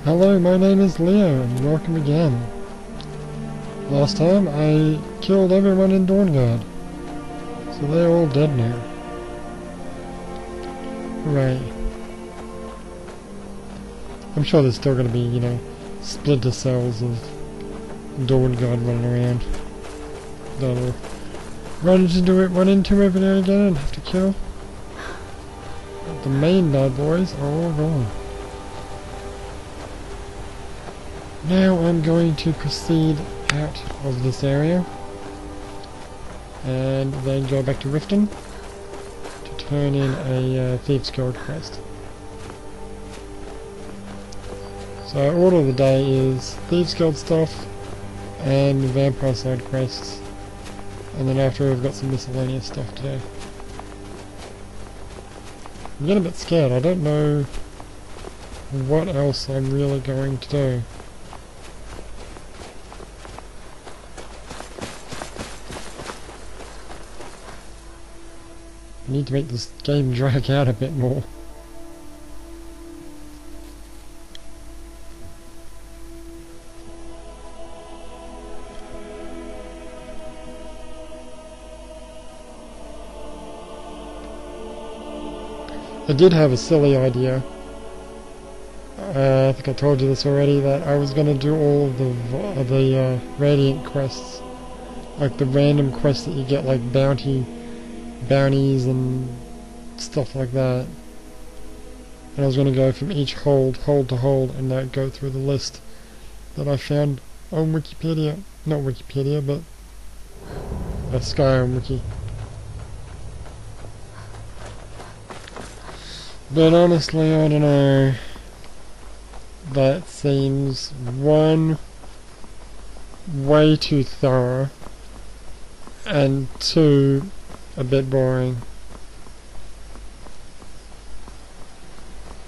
Hello, my name is Leo, and welcome again. Last time, I killed everyone in Dawnguard, so they're all dead now. Hooray. I'm sure there's still going to be, you know, splinter cells of Dawnguard running around that I'll run into every now and again and have to kill. But the main bad boys are all gone. Now I'm going to proceed out of this area and then go back to Riften to turn in a Thieves Guild quest. So order of the day is Thieves Guild stuff and Vampire side quests, and then after we've got some miscellaneous stuff to do. I'm getting a bit scared, I don't know what else I'm really going to do. I need to make this game drag out a bit more. I did have a silly idea. I think I told you this already, that I was going to do all of the Radiant quests, like the random quests that you get, like bounties and stuff like that. And I was going to go from each hold to hold, and go through the list that I found on Wikipedia. Not Wikipedia, but a Skyrim wiki. But honestly, I don't know. That seems, one, way too thorough, and two, a bit boring.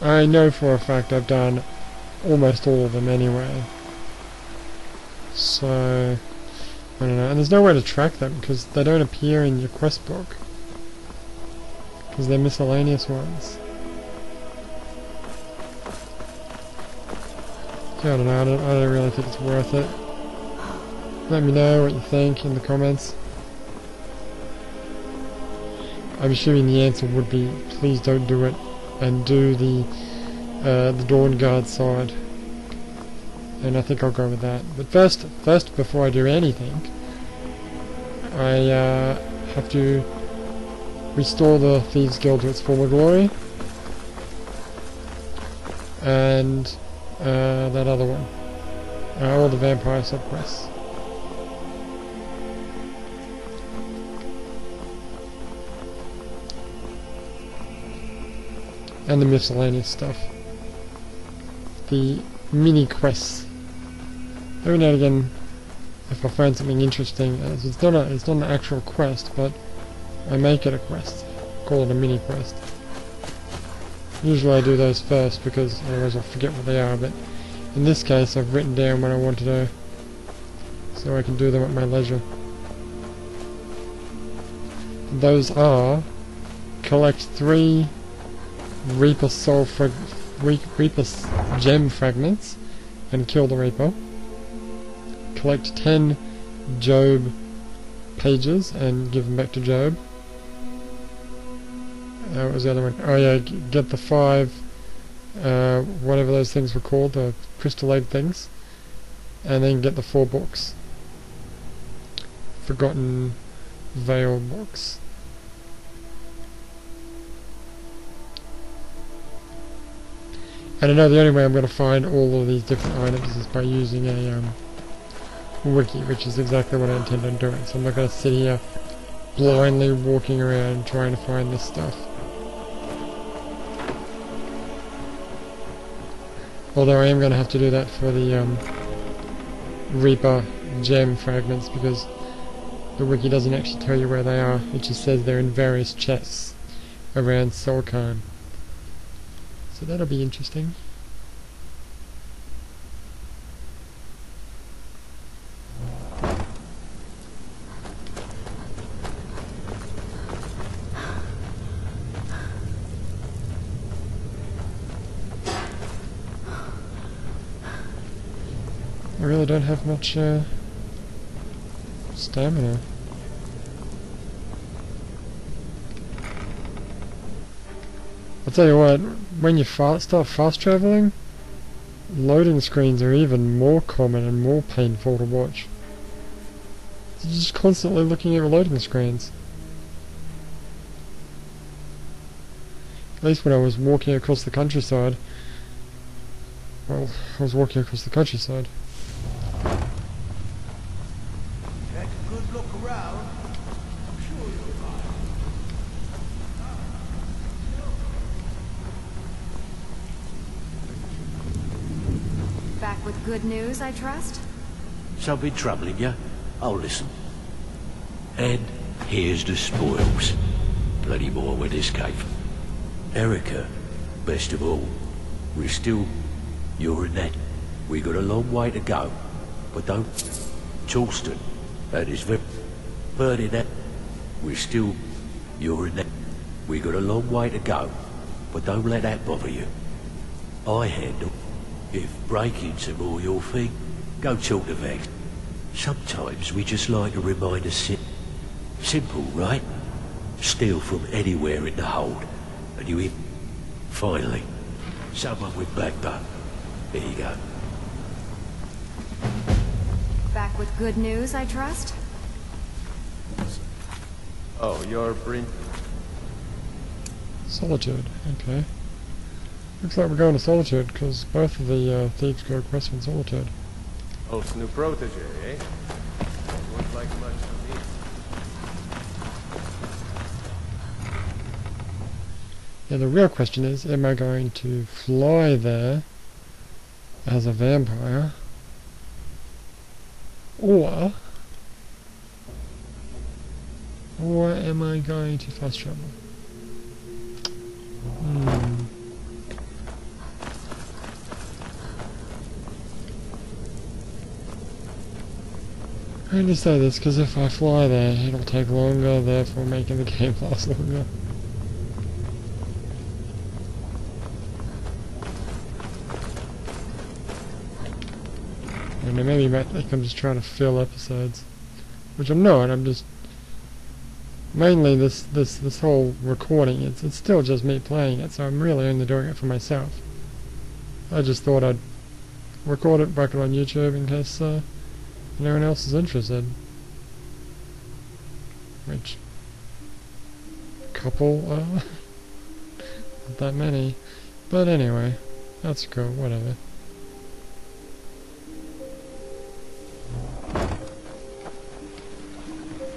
I know for a fact I've done almost all of them anyway. So, I don't know. And there's no way to track them because they don't appear in your quest book, because they're miscellaneous ones. I don't know, I don't really think it's worth it. Let me know what you think in the comments. I'm assuming the answer would be, please don't do it, and do the Dawnguard side. And I think I'll go with that. But first, before I do anything, I have to restore the Thieves Guild to its former glory. And that other one. All the vampire subquests. And the miscellaneous stuff. The mini quests. Every now and again, if I find something interesting, it's not an actual quest, but I make it a quest. Call it a mini quest. Usually I do those first because otherwise I'll forget what they are, but in this case I've written down what I want to do so I can do them at my leisure. Those are: collect 3 Reaper gem fragments and kill the Reaper. Collect 10 Job pages and give them back to Job. What was the other one? Oh yeah, get the 5, whatever those things were called, the crystallite things, and then get the 4 books. Forgotten Veil books. And I know the only way I'm going to find all of these different items is by using a wiki, which is exactly what I intend on doing. So I'm not going to sit here blindly walking around trying to find this stuff. Although I am going to have to do that for the Reaper gem fragments, because the wiki doesn't actually tell you where they are. It just says they're in various chests around Solkheim. So that'll be interesting. I really don't have much stamina. I'll tell you what, when you start fast traveling, loading screens are even more common and more painful to watch. You're just constantly looking at loading screens. At least when I was walking across the countryside. Well, I was walking across the countryside. Take a good look around. I'm sure you'll find. Back with good news, I trust? Something troubling you? I'll listen. And here's the spoils. Plenty more where this came from. Erica, best of all, we're still... You're in that. We got a long way to go, but don't... Charleston, that is very... Further that. We're still... You're in that. We got a long way to go, but don't let that bother you. I handle... If break-ins are more your thing, go talk to Vex. Sometimes we just like to remind us simple, right? Steal from anywhere in the hold, and you in... Finally, someone with backbone. There you go. Back with good news, I trust? Oh, you're Bryn. Solitude, okay. Looks like we're going to Solitude, because both of the thieves go quests in Solitude. Ulf's new protege, eh? Won't like much to me. Yeah, the real question is, am I going to fly there as a vampire, or am I going to fast travel? I only say this because if I fly there, it'll take longer, therefore making the game last longer. I don't know, maybe you might think I'm just trying to fill episodes, which I'm not. I'm just mainly this whole recording. It's still just me playing it, so I'm really only doing it for myself. I just thought I'd record it, back it on YouTube in case no one else is interested. Which couple not that many, but anyway, that's cool. Whatever.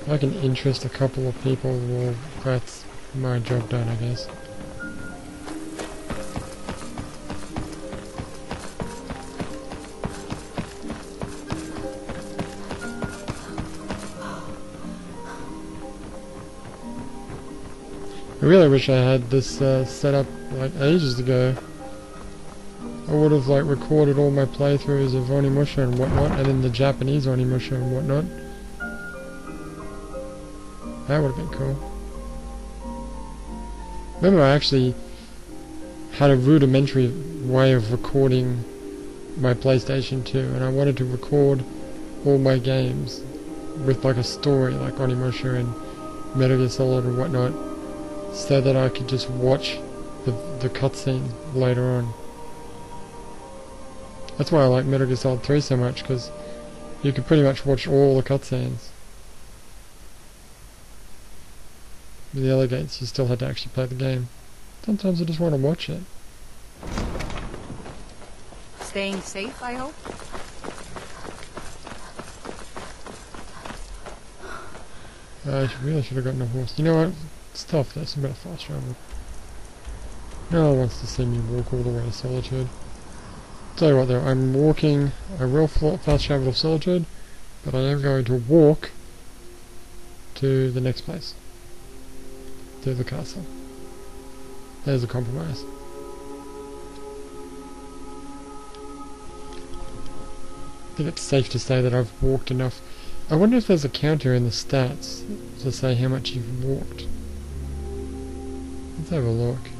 If I can interest a couple of people, well, that's my job done, I guess. I really wish I had this set up like ages ago. I would have like recorded all my playthroughs of Onimusha and whatnot, and then the Japanese Onimusha and whatnot. That would have been cool. Remember, I actually had a rudimentary way of recording my PlayStation 2, and I wanted to record all my games with like a story, like Onimusha and Metal Gear Solid and whatnot, so that I could just watch the cutscene later on. That's why I like Metal Gear Solid 3 so much, because you could pretty much watch all the cutscenes. With the other games, you still had to actually play the game. Sometimes I just want to watch it. Staying safe, I hope? I really should have gotten a horse. You know what? Stuff this, I'm gonna fast travel. No one wants to see me walk all the way to Solitude. Tell you what though, I'm walking, I will fast travel to Solitude, but I am going to walk to the next place. To the castle. There's a compromise. I think it's safe to say that I've walked enough. I wonder if there's a counter in the stats to say how much you've walked. Let's have a look.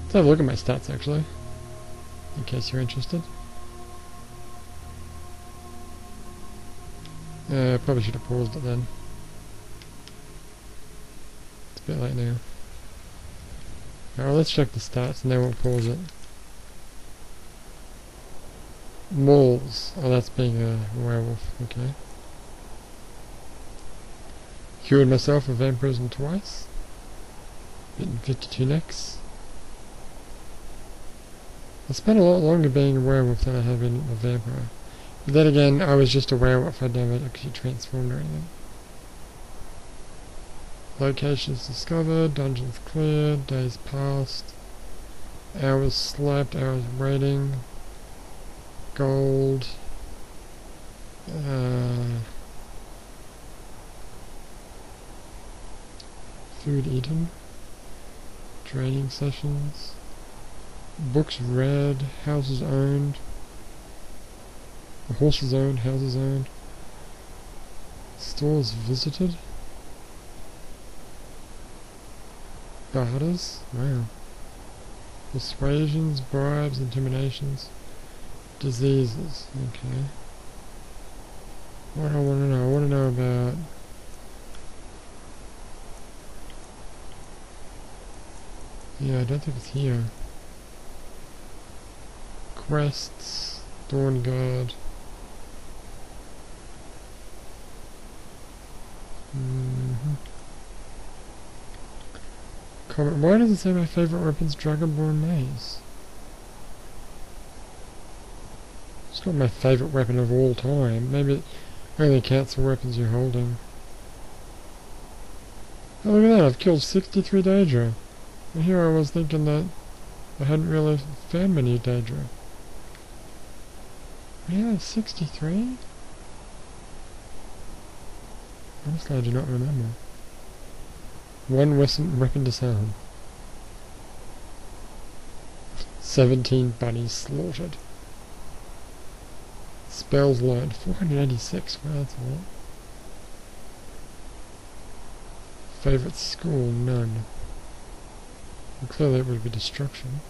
Let's have a look at my stats actually, in case you're interested. Probably should have paused it then. It's a bit late now. Alright, let's check the stats and then we'll pause it. Moles. Oh, that's being a werewolf. Okay. Cured myself of vampirism twice. Bitten 52 necks. I spent a lot longer being a werewolf than I have been a vampire. But then again, I was just a werewolf. I'd never actually transformed or anything. Locations discovered, dungeons cleared, days passed, hours slept, hours waiting, gold, food eaten, training sessions, books read, houses owned, horses owned, houses owned, stores visited, barters, wow, persuasions, bribes, intimidations, diseases, okay. What do I want to know? I want to know about yeah, I don't think it's here. Quests, Dawn Guard. Comment. Why does it say my favourite weapon's Dragonborn Maze? It's not my favourite weapon of all time. Maybe it only counts for weapons you're holding. Oh, look at that, I've killed 63 Daedra. And here I was thinking that I hadn't really found many Daedra. Really? 63? Honestly, I do not remember. One weapon disarmed. 17 bunnies slaughtered. Spells learned 486. Wow, that's a lot. Favourite school? None. And clearly it would be destruction.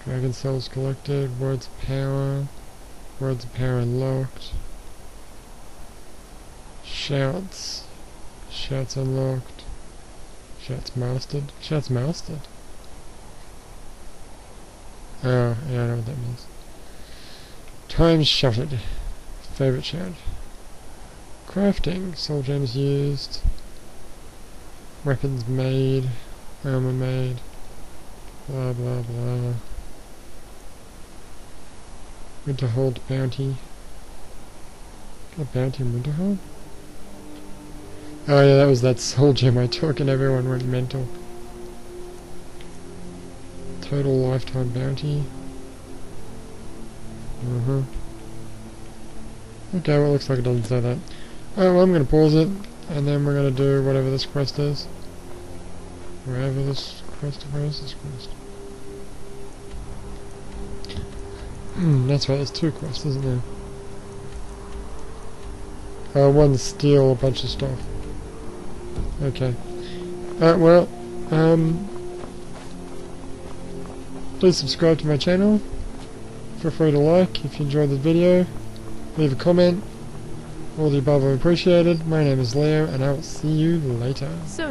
Dragon souls collected. Words of power. Words of power unlocked. Shouts. Shouts unlocked. Shouts mastered. Shouts mastered. Oh, yeah, I know what that means. Time shuttered. Favourite shout. Crafting. Soul gems used. Weapons made. Armor made. Blah blah blah. Winterhold bounty. Got a bounty in Winterhold? Oh yeah, that was that soul gem I took and everyone went mental. Total lifetime bounty. Okay, well it looks like it doesn't say that. Alright, well I'm going to pause it, and then we're going to do whatever this quest is. Wherever this quest, where is this quest? That's right, there's two quests, isn't there? One's steal a bunch of stuff. Okay. Alright, well, please subscribe to my channel. Feel free to like if you enjoyed this video. Leave a comment. All the above are appreciated. My name is Leo, and I will see you later. So